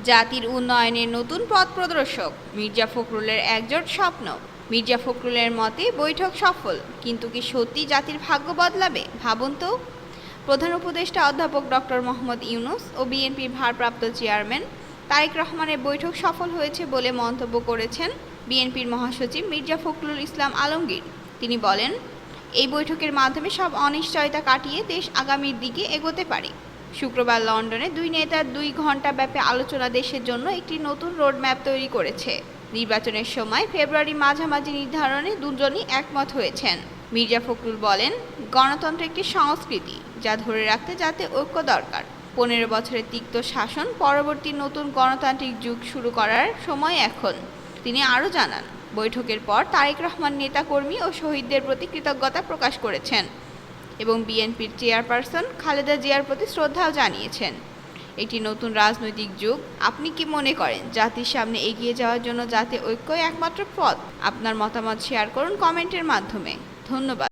জাতির উন্নয়নের নতুন পথ প্রদর্শক মির্জা ফখরুলের একজোট স্বপ্ন। মির্জা ফখরুলের মতে বৈঠক সফল, কিন্তু কি সত্যি জাতির ভাগ্য বদলাবে? ভাবুন তো। প্রধান উপদেষ্টা অধ্যাপক ডক্টর মোহাম্মদ ইউনূস ও বিএনপির ভারপ্রাপ্ত চেয়ারম্যান তারেক রহমানের বৈঠক সফল হয়েছে বলে মন্তব্য করেছেন বিএনপির মহাসচিব মির্জা ফখরুল ইসলাম আলমগীর। তিনি বলেন, এই বৈঠকের মাধ্যমে সব অনিশ্চয়তা কাটিয়ে দেশ আগামীর দিকে এগোতে পারে। শুক্রবার লন্ডনে দুই নেতার 2 ঘণ্টা ব্যাপী আলোচনা দেশের জন্য একটি নতুন রোডম্যাপ তৈরি করেছে। নির্বাচনের সময় ফেব্রুয়ারি মাঝামাঝি নির্ধারণে দুজনই একমত হয়েছেন। মির্জা ফখরুল বলেন, গণতন্ত্র একটি সংস্কৃতি, যা ধরে রাখতে যাতে ঐক্য দরকার। 15 বছরের তিক্ত শাসন পরবর্তী নতুন গণতান্ত্রিক যুগ শুরু করার সময় এখন। তিনি আরও জানান, বৈঠকের পর তারেক রহমান নেতাকর্মী ও শহীদদের প্রতি কৃতজ্ঞতা প্রকাশ করেছেন এবং বিএনপির চেয়ারপারসন খালেদা জিয়ার প্রতি শ্রদ্ধাও জানিয়েছেন। একটি নতুন রাজনৈতিক যুগ। আপনি কি মনে করেন জাতির সামনে এগিয়ে যাওয়ার জন্য জাতীয় ঐক্যই একমাত্র পথ? আপনার মতামত শেয়ার করুন কমেন্টের মাধ্যমে। ধন্যবাদ।